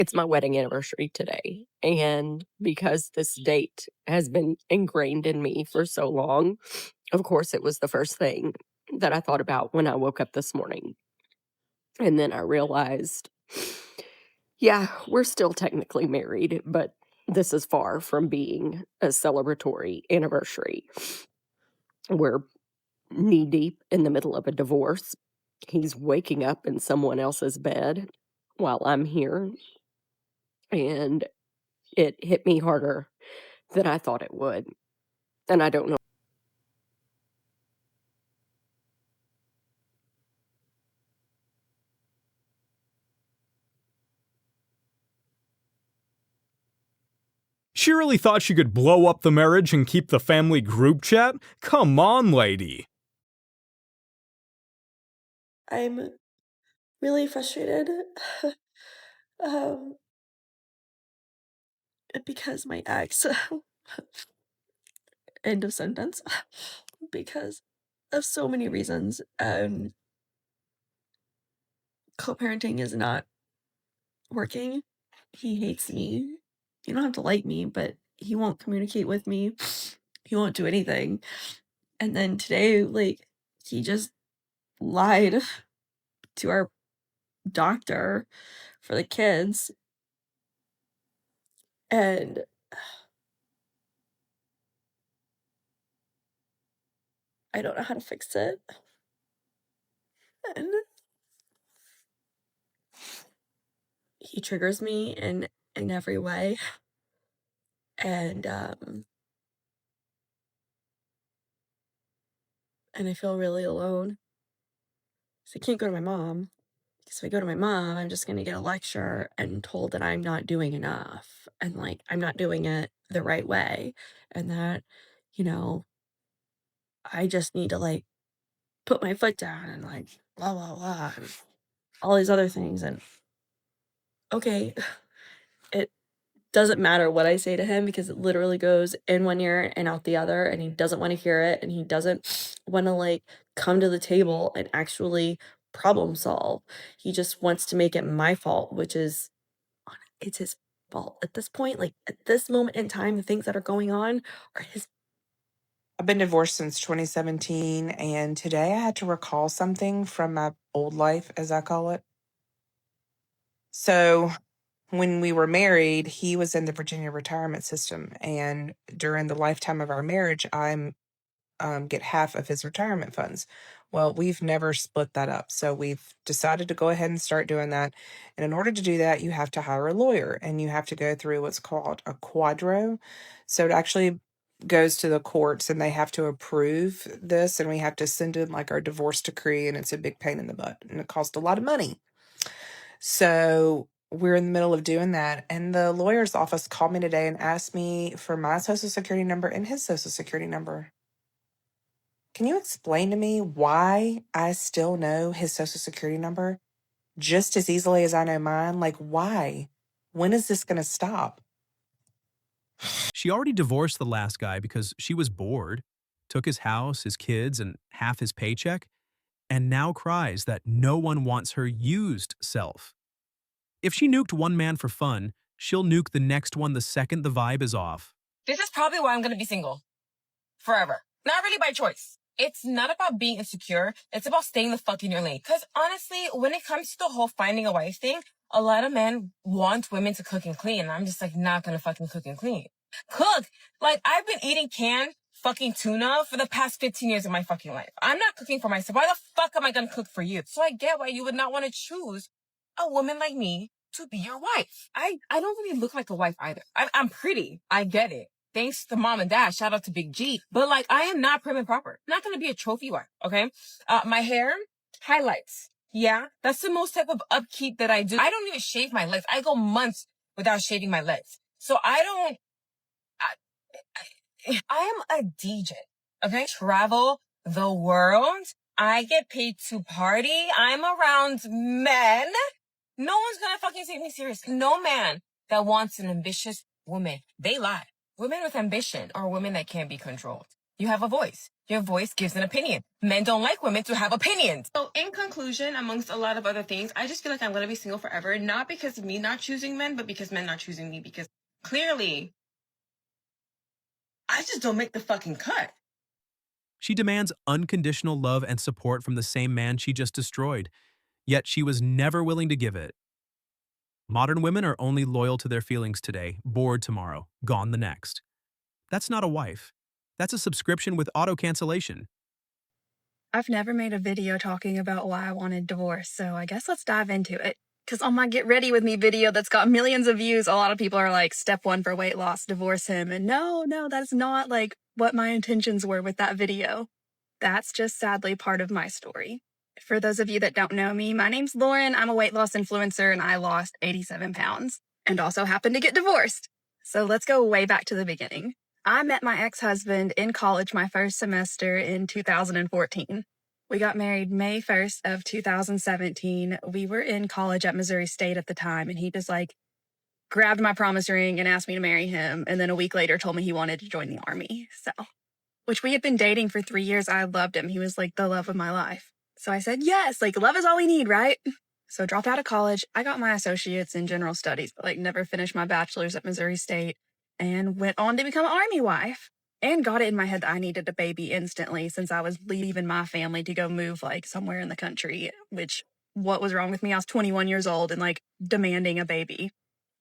It's my wedding anniversary today, and because this date has been ingrained in me for so long, of course, it was the first thing that I thought about when I woke up this morning. And then I realized, yeah, we're still technically married, but this is far from being a celebratory anniversary. We're knee deep in the middle of a divorce. He's waking up in someone else's bed while I'm here, and it hit me harder than I thought it would. And I don't know. She really thought she could blow up the marriage and keep the family group chat? Come on, lady. I'm really frustrated um, because my ex, end of sentence, because of so many reasons. Co-parenting is not working. He hates me. You don't have to like me, but he won't communicate with me. He won't do anything. And then today, like, he just lied to our doctor for the kids. And I don't know how to fix it. And he triggers me in every way. And I feel really alone. So I can't go to my mom. Because if I go to my mom, I'm just gonna get a lecture and told that I'm not doing enough. And like I'm not doing it the right way. And that, you know, I just need to like put my foot down and like blah blah blah and all these other things. And okay, it doesn't matter what I say to him because it literally goes in one ear and out the other, and he doesn't want to hear it, and he doesn't want to like come to the table and actually problem solve. He just wants to make it my fault, which is it's his fault at this point. Like at this moment in time, the things that are going on are his. I've been divorced since 2017, and today I had to recall something from my old life, as I call it. So, when we were married, he was in the Virginia retirement system, and during the lifetime of our marriage, I get half of his retirement funds. Well, we've never split that up. So we've decided to go ahead and start doing that. And in order to do that, you have to hire a lawyer and you have to go through what's called a quadro. So it actually goes to the courts and they have to approve this and we have to send in like our divorce decree and it's a big pain in the butt and it costs a lot of money. So we're in the middle of doing that. And the lawyer's office called me today and asked me for my social security number and his social security number. Can you explain to me why I still know his social security number just as easily as I know mine? Like, why? When is this going to stop? She already divorced the last guy because she was bored, took his house, his kids, and half his paycheck, and now cries that no one wants her used self. If she nuked one man for fun, she'll nuke the next one the second the vibe is off. This is probably why I'm going to be single forever. Not really by choice. It's not about being insecure. It's about staying the fuck in your lane. Because honestly, when it comes to the whole finding a wife thing, a lot of men want women to cook and clean. And I'm just like, not going to fucking cook and clean. Cook! Like, I've been eating canned fucking tuna for the past 15 years of my fucking life. I'm not cooking for myself. Why the fuck am I going to cook for you? So I get why you would not want to choose a woman like me to be your wife. I don't really look like a wife either. I'm pretty. I get it. Thanks to mom and dad. Shout out to Big G. But like, I am not prim and proper. I'm not going to be a trophy wife. Okay. My hair, highlights. Yeah. That's the most type of upkeep that I do. I don't even shave my legs. I go months without shaving my legs. So I am a DJ. Okay. Travel the world. I get paid to party. I'm around men. No one's going to fucking take me seriously. No man that wants an ambitious woman. They lie. Women with ambition are women that can't be controlled. You have a voice. Your voice gives an opinion. Men don't like women to have opinions. So in conclusion, amongst a lot of other things, I just feel like I'm going to be single forever, not because of me not choosing men, but because men not choosing me, because clearly I just don't make the fucking cut. She demands unconditional love and support from the same man she just destroyed, yet she was never willing to give it. Modern women are only loyal to their feelings today, bored tomorrow, gone the next. That's not a wife. That's a subscription with auto-cancellation. I've never made a video talking about why I wanted divorce, so I guess let's dive into it. Because on my Get Ready With Me video that's got millions of views, a lot of people are like, step one for weight loss, divorce him. And no, that's not like what my intentions were with that video. That's just sadly part of my story. For those of you that don't know me, my name's Lauren. I'm a weight loss influencer and I lost 87 pounds and also happened to get divorced. So let's go way back to the beginning. I met my ex-husband in college my first semester in 2014. We got married May 1st of 2017. We were in college at Missouri State at the time, and he just like grabbed my promise ring and asked me to marry him. And then a week later told me he wanted to join the army. So, which we had been dating for 3 years. I loved him. He was like the love of my life. So I said, yes, like love is all we need, right? So dropped out of college. I got my associates in general studies, but like never finished my bachelor's at Missouri State and went on to become an army wife. And got it in my head that I needed a baby instantly since I was leaving my family to go move like somewhere in the country, which what was wrong with me? I was 21 years old and like demanding a baby.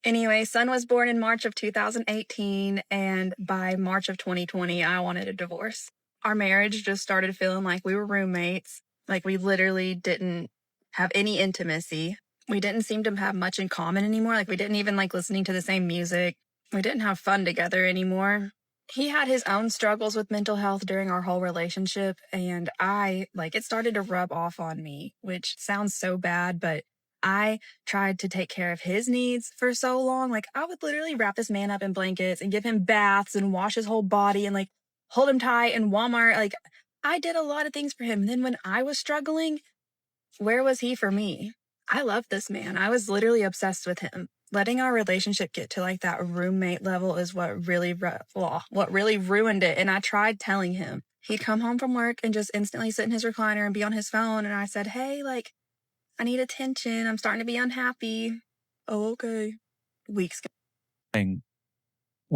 Anyway, son was born in March of 2018, and by March of 2020, I wanted a divorce. Our marriage just started feeling like we were roommates. Like we literally didn't have any intimacy. We didn't seem to have much in common anymore. Like we didn't even like listening to the same music. We didn't have fun together anymore. He had his own struggles with mental health during our whole relationship, and it started to rub off on me, which sounds so bad, but I tried to take care of his needs for so long. Like, I would literally wrap this man up in blankets and give him baths and wash his whole body and, like, hold him tight in Walmart. Like, I did a lot of things for him. And then when I was struggling, where was he for me? I loved this man. I was literally obsessed with him. Letting our relationship get to like that roommate level is what really ruined it. And I tried telling him. He'd come home from work and just instantly sit in his recliner and be on his phone. And I said, hey, like, I need attention. I'm starting to be unhappy. Oh, okay. Weeks. When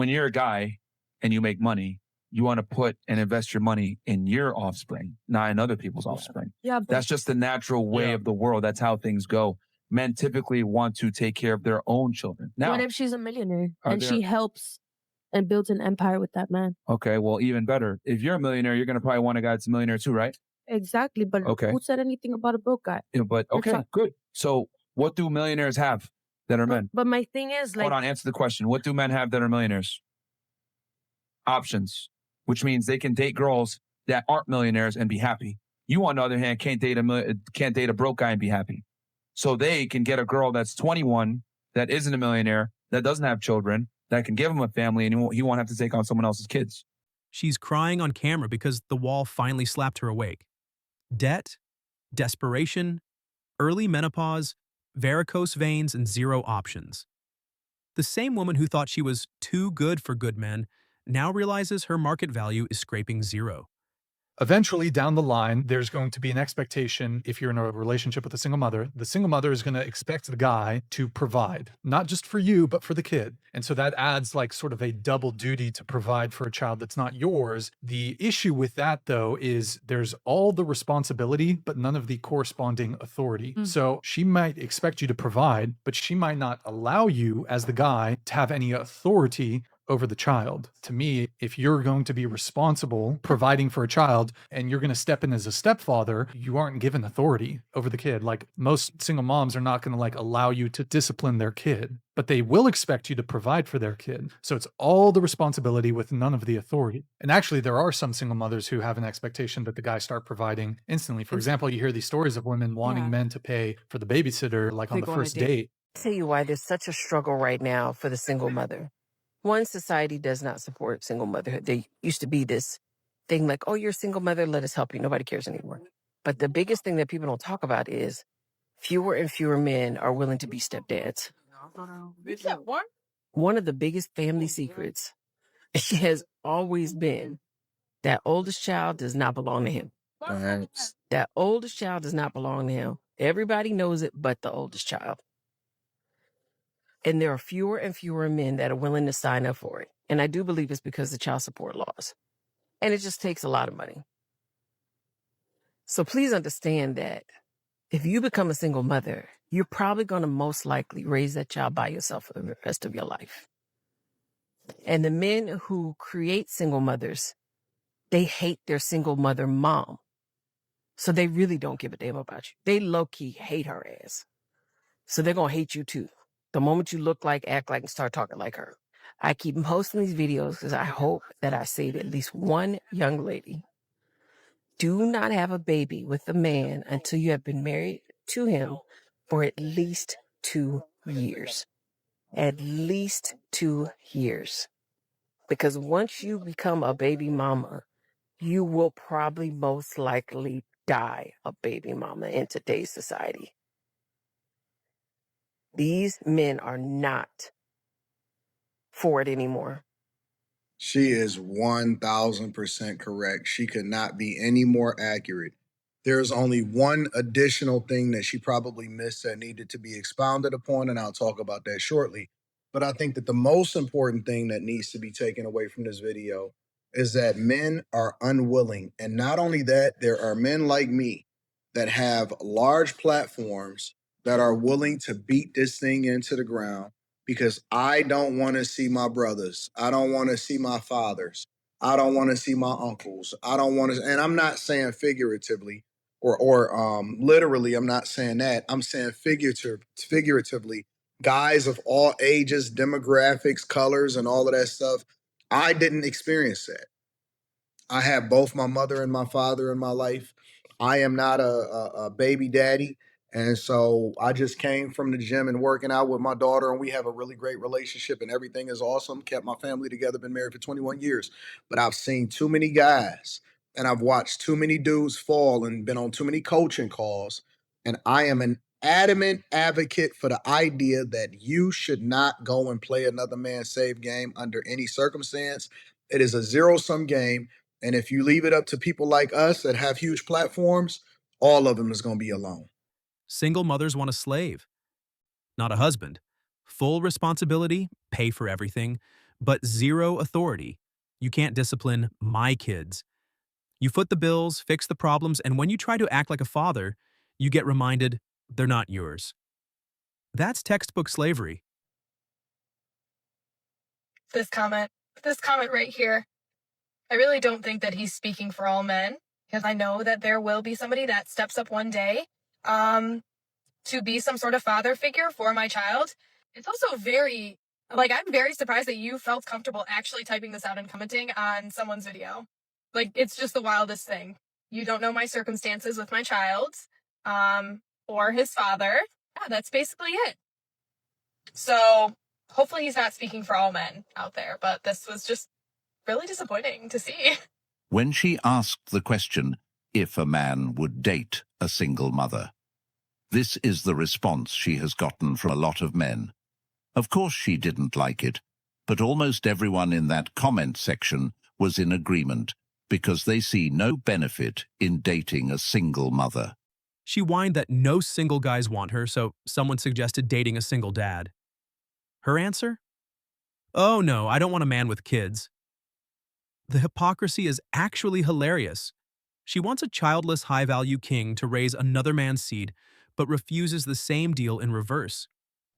you're a guy and you make money, you want to put and invest your money in your offspring, not in other people's offspring. Yeah, but That's just the natural way of the world. That's how things go. Men typically want to take care of their own children. Now, what if she's a millionaire are and there- she helps and builds an empire with that man? okay, well, even better. If you're a millionaire, you're going to probably want a guy that's a millionaire too, right? Exactly, but Okay. who said anything about a broke guy? Yeah, but That's okay, fine. good. So what do millionaires have that are men? But my thing is, like, Hold on, answer the question. What do men have that are millionaires? Options, which means they can date girls that aren't millionaires and be happy. You, on the other hand, can't date a broke guy and be happy. So they can get a girl that's 21, that isn't a millionaire, that doesn't have children, that can give him a family, and he won't have to take on someone else's kids. She's crying on camera because the wall finally slapped her awake. Debt, desperation, early menopause, varicose veins, and zero options. The same woman who thought she was too good for good men now realizes her market value is scraping zero. Eventually, down the line, there's going to be an expectation, if you're in a relationship with a single mother, the single mother is going to expect the guy to provide, not just for you, but for the kid. And so that adds like sort of a double duty to provide for a child that's not yours. The issue with that, though, is there's all the responsibility, but none of the corresponding authority. So she might expect you to provide, but she might not allow you as the guy to have any authority over the child. To me, if you're going to be responsible providing for a child and you're going to step in as a stepfather, you aren't given authority over the kid. Like most single moms are not going to like allow you to discipline their kid, but they will expect you to provide for their kid. So it's all the responsibility with none of the authority. And actually, there are some single mothers who have an expectation that the guy start providing instantly. For example, you hear these stories of women wanting men to pay for the babysitter like on the first date. I'll tell you why there's such a struggle right now for the single mother. One, society does not support single motherhood. There used to be this thing like, oh, you're a single mother, let us help you. Nobody cares anymore. But the biggest thing that people don't talk about is fewer and fewer men are willing to be stepdads. One of the biggest family secrets has always been That oldest child does not belong to him. That oldest child does not belong to him. Everybody knows it but the oldest child. And there are fewer and fewer men that are willing to sign up for it. And I do believe it's because of child support laws. And it just takes a lot of money. So please understand that if you become a single mother, you're probably going to most likely raise that child by yourself for the rest of your life. And the men who create single mothers, they hate their single mother mom. So they really don't give a damn about you. They low-key hate her ass. So they're going to hate you too. The moment you look like, act like, and start talking like her. I keep posting these videos because I hope that I save at least one young lady. Do not have a baby with a man until you have been married to him for at least 2 years. At least 2 years. Because once you become a baby mama, you will probably most likely die a baby mama in today's society. These men are not for it anymore. She is 1000% correct. She could not be any more accurate. There's only one additional thing that she probably missed that needed to be expounded upon, and I'll talk about that shortly. But I think that the most important thing that needs to be taken away from this video is that men are unwilling. And not only that, there are men like me that have large platforms that are willing to beat this thing into the ground because I don't want to see my brothers. I don't want to see my fathers. I don't want to see my uncles. I don't want to, and I'm not saying figuratively or literally, I'm not saying that. I'm saying figuratively, guys of all ages, demographics, colors, and all of that stuff. I didn't experience that. I have both my mother and my father in my life. I am not a baby daddy. And so I just came from the gym and working out with my daughter, and we have a really great relationship, and everything is awesome. Kept my family together, been married for 21 years. But I've seen too many guys and I've watched too many dudes fall and been on too many coaching calls. And I am an adamant advocate for the idea that you should not go and play another man's save game under any circumstance. It is a zero-sum game. And if you leave it up to people like us that have huge platforms, all of them is going to be alone. Single mothers want a slave, not a husband. Full responsibility, pay for everything, but zero authority. You can't discipline my kids. You foot the bills, fix the problems, and when you try to act like a father, you get reminded they're not yours. That's textbook slavery. This comment right here, I really don't think that he's speaking for all men, because I know that there will be somebody that steps up one day to be some sort of father figure for my child. It's also very, like, I'm very surprised that you felt comfortable actually typing this out and commenting on someone's video. Like, it's just the wildest thing. You don't know my circumstances with my child, or his father. Yeah, that's basically it. So hopefully he's not speaking for all men out there, but this was just really disappointing to see. When she asked the question if a man would date a single mother, this is the response she has gotten from a lot of men. Of course she didn't like it, but almost everyone in that comment section was in agreement because they see no benefit in dating a single mother. She whined that no single guys want her, so someone suggested dating a single dad. Her answer? Oh no, I don't want a man with kids. The hypocrisy is actually hilarious. She wants a childless high-value king to raise another man's seed, but refuses the same deal in reverse.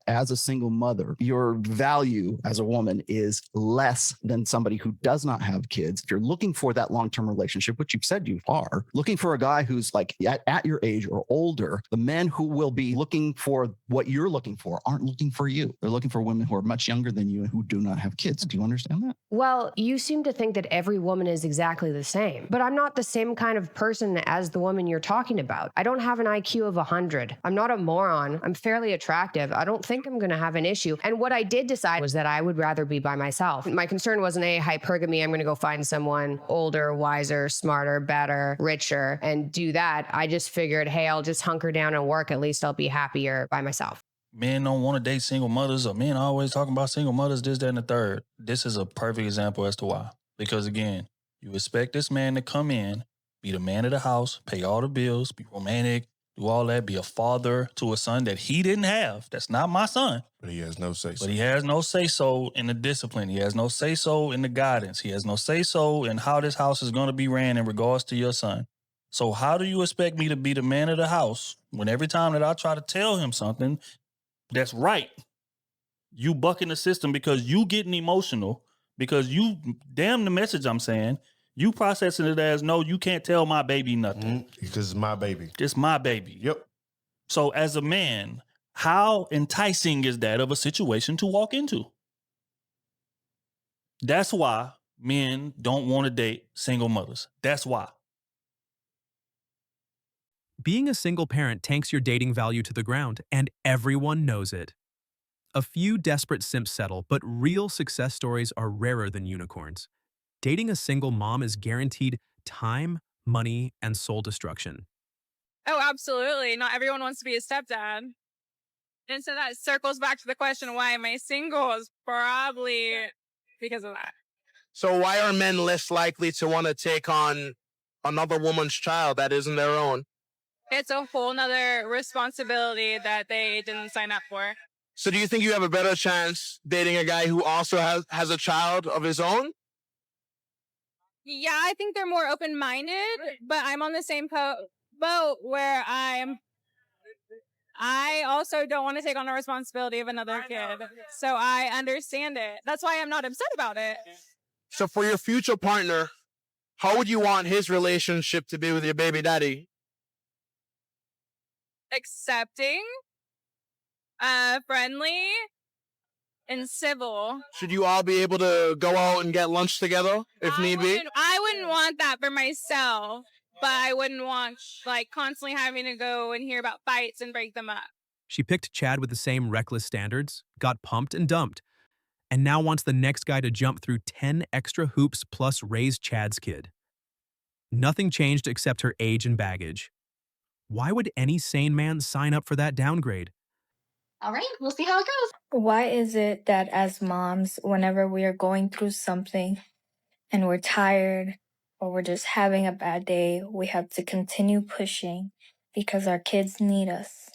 As a single mother, your value as a woman is less than somebody who does not have kids. If you're looking for that long-term relationship, which you've said you are, looking for a guy who's like at your age or older, the men who will be looking for what you're looking for aren't looking for you. They're looking for women who are much younger than you and who do not have kids. Do you understand that? Well, you seem to think that every woman is exactly the same, but I'm not the same kind of person as the woman you're talking about. I don't have an IQ of 100. I'm not a moron. I'm fairly attractive. I don't think I'm going to have an issue. And what I did decide was that I would rather be by myself. My concern wasn't hypergamy. I'm going to go find someone older, wiser, smarter, better, richer, and do that. I just figured, hey, I'll just hunker down and work. At least I'll be happier by myself. Men don't want to date single mothers, or men are always talking about single mothers, this, that, and the third. This is a perfect example as to why. Because again, You expect this man to come in, be the man of the house, pay all the bills, be romantic, do all that, be a father to a son that he didn't have. That's not my son. But he has no say-so. But he has no say-so in the discipline. He has no say-so in the guidance. He has no say-so in how this house is going to be ran in regards to your son. So how do you expect me to be the man of the house when every time that I try to tell him something that's right, you bucking the system because you getting emotional, because you, damn the message I'm saying, you processing it as, no, you can't tell my baby nothing. Because it's my baby. It's my baby. Yep. So as a man, how enticing is that of a situation to walk into? That's why men don't want to date single mothers. That's why. Being a single parent tanks your dating value to the ground, and everyone knows it. A few desperate simps settle, but real success stories are rarer than unicorns. Dating a single mom is guaranteed time, money, and soul destruction. Oh, absolutely. Not everyone wants to be a stepdad. And so that circles back to the question, why am I single? Is probably because of that. So why are men less likely to want to take on another woman's child that isn't their own? It's a whole nother responsibility that they didn't sign up for. So do you think you have a better chance dating a guy who also has a child of his own? Yeah, I think they're more open-minded, but I'm on the same boat where I also don't want to take on the responsibility of another kid. So I understand it. That's why I'm not upset about it. So for your future partner, how would you want his relationship to be with your baby daddy? Accepting, friendly, and civil. Should you all be able to go out and get lunch together if need be? I wouldn't want that for myself, but I wouldn't want like constantly having to go and hear about fights and break them up. She picked Chad with the same reckless standards, got pumped and dumped, and now wants the next guy to jump through 10 extra hoops plus raise Chad's kid. Nothing changed except her age and baggage. Why would any sane man sign up for that downgrade? All right, we'll see how it goes. Why is it that as moms, whenever we are going through something and we're tired or we're just having a bad day, we have to continue pushing because our kids need us?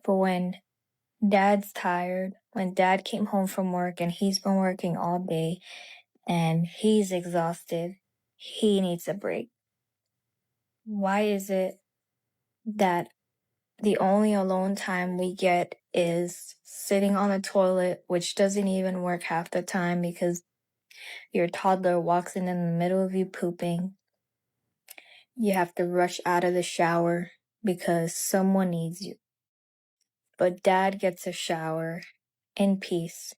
But when dad's tired, when dad came home from work and he's been working all day and he's exhausted, he needs a break. Why is it that the only alone time we get is sitting on the toilet, which doesn't even work half the time because your toddler walks in the middle of you pooping? You have to rush out of the shower because someone needs you. But dad gets a shower in peace,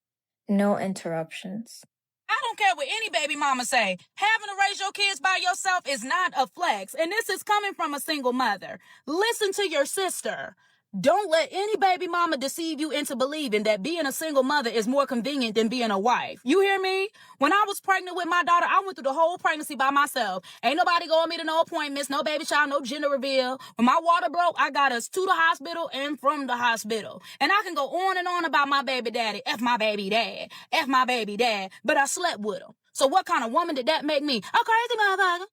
no interruptions. I don't care what any baby mama say. Having to raise your kids by yourself is not a flex. And this is coming from a single mother. Listen to your sister. Don't let any baby mama deceive you into believing that being a single mother is more convenient than being a wife. You hear me? When I was pregnant with my daughter, I went through the whole pregnancy by myself. Ain't nobody going me to no appointments, no baby shower, no gender reveal. When my water broke, I got us to the hospital and from the hospital. And I can go on and on about my baby daddy. F my baby dad. F my baby dad. But I slept with him. So what kind of woman did that make me? A crazy motherfucker.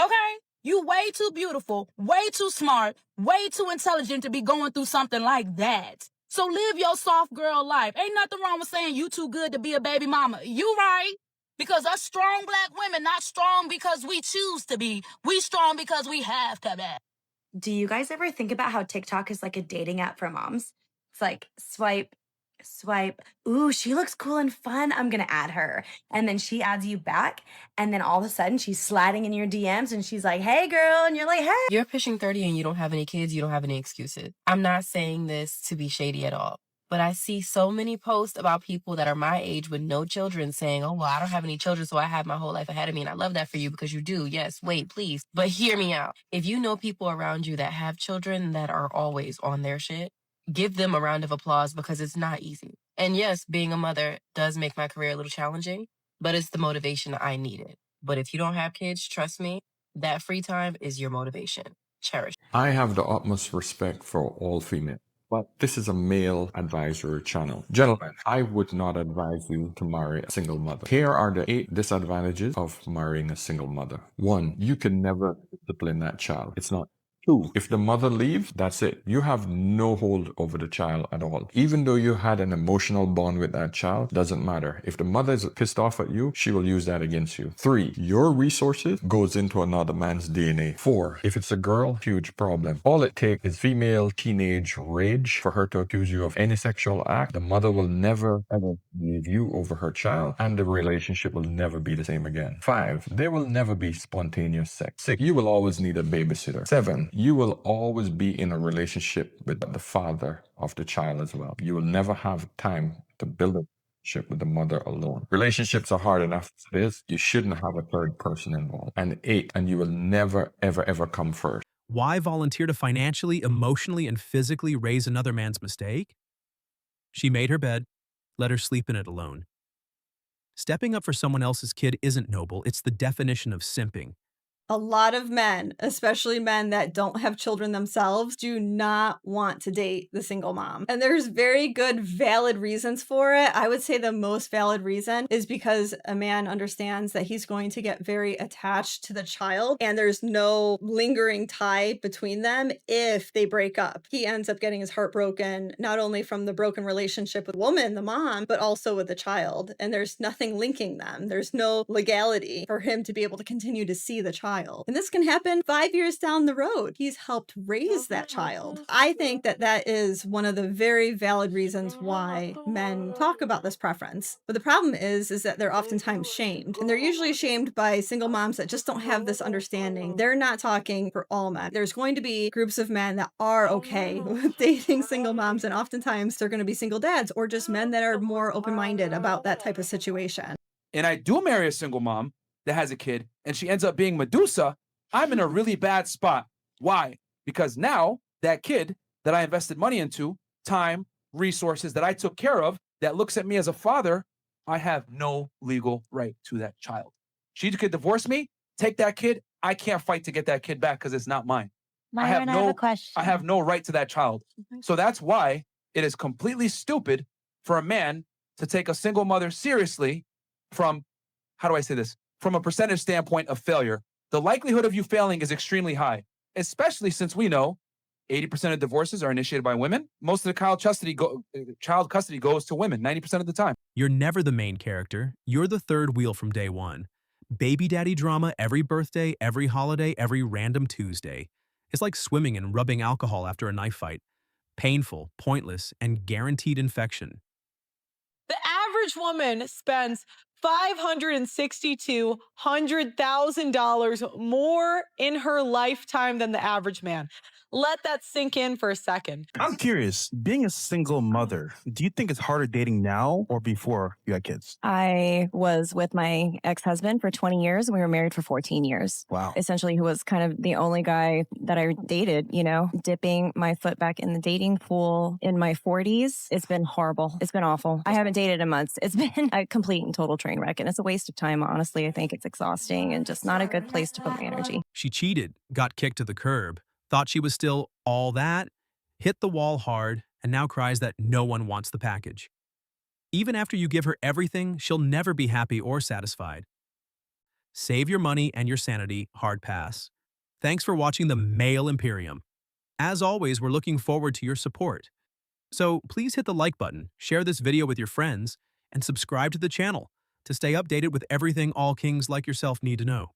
Okay? You way too beautiful, way too smart, way too intelligent to be going through something like that. So live your soft girl life. Ain't nothing wrong with saying you too good to be a baby mama. You right. Because us strong black women not strong because we choose to be. We strong because we have to be. Do you guys ever think about how TikTok is like a dating app for moms? It's like swipe, swipe. Ooh, she looks cool and fun. I'm going to add her. And then she adds you back. And then all of a sudden she's sliding in your DMs and she's like, hey, girl. And you're like, hey. You're pushing 30 and you don't have any kids. You don't have any excuses. I'm not saying this to be shady at all. But I see so many posts about people that are my age with no children saying, oh, well, I don't have any children, so I have my whole life ahead of me. And I love that for you because you do. Yes, wait, please. But hear me out. If you know people around you that have children that are always on their shit, give them a round of applause because it's not easy. And yes, being a mother does make my career a little challenging, but it's the motivation I needed. But if you don't have kids, trust me, that free time is your motivation. Cherish. I have the utmost respect for all female. But this is a male advisory channel. Gentlemen, I would not advise you to marry a single mother. Here are the 8 disadvantages of marrying a single mother. 1, you can never discipline that child. It's not. 2, if the mother leaves, that's it. You have no hold over the child at all. Even though you had an emotional bond with that child, doesn't matter. If the mother is pissed off at you, she will use that against you. 3, your resources goes into another man's DNA. 4, if it's a girl, huge problem. All it takes is female teenage rage for her to accuse you of any sexual act. The mother will never ever leave you over her child, and the relationship will never be the same again. 5, there will never be spontaneous sex. 6, you will always need a babysitter. 7, you will always be in a relationship with the father of the child as well. You will never have time to build a relationship with the mother alone. Relationships are hard enough as it is. You shouldn't have a third person involved. And 8, and you will never, ever, ever come first. Why volunteer to financially, emotionally, and physically raise another man's mistake? She made her bed, let her sleep in it alone. Stepping up for someone else's kid isn't noble, it's the definition of simping. A lot of men, especially men that don't have children themselves, do not want to date the single mom. And there's very good, valid reasons for it. I would say the most valid reason is because a man understands that he's going to get very attached to the child and there's no lingering tie between them if they break up. He ends up getting his heart broken, not only from the broken relationship with the woman, the mom, but also with the child. And there's nothing linking them. There's no legality for him to be able to continue to see the child. And this can happen 5 years down the road. He's helped raise that child. I think that that is one of the very valid reasons why men talk about this preference. But the problem is that they're oftentimes shamed. And they're usually shamed by single moms that just don't have this understanding. They're not talking for all men. There's going to be groups of men that are okay with dating single moms. And oftentimes they're going to be single dads or just men that are more open-minded about that type of situation. And I do marry a single mom that has a kid and she ends up being Medusa, I'm in a really bad spot. Why? Because now that kid that I invested money into, time, resources that I took care of, that looks at me as a father, I have no legal right to that child. She could divorce me, take that kid. I can't fight to get that kid back because it's not mine. Myron, I have a question. I have no right to that child. So that's why it is completely stupid for a man to take a single mother seriously from, how do I say this? From a percentage standpoint of failure. The likelihood of you failing is extremely high, especially since we know 80% of divorces are initiated by women. Most of the child custody goes to women 90% of the time. You're never the main character. You're the third wheel from day one. Baby daddy drama every birthday, every holiday, every random Tuesday. It's like swimming and rubbing alcohol after a knife fight. Painful, pointless, and guaranteed infection. The average woman spends $562,000 more in her lifetime than the average man. Let that sink in for a second. I'm curious, being a single mother, do you think it's harder dating now or before you had kids? I was with my ex-husband for 20 years. We were married for 14 years. Wow. Essentially, he was kind of the only guy that I dated, you know, dipping my foot back in the dating pool in my 40s. It's been horrible. It's been awful. I haven't dated in months. It's been a complete and total train wreck. And it's a waste of time, honestly. I think it's exhausting and just not a good place to put my energy. She cheated, got kicked to the curb, thought she was still all that, hit the wall hard, and now cries that no one wants the package. Even after you give her everything, she'll never be happy or satisfied. Save your money and your sanity, hard pass. Thanks for watching the Male Imperium. As always, we're looking forward to your support. So please hit the like button, share this video with your friends, and subscribe to the channel to stay updated with everything all kings like yourself need to know.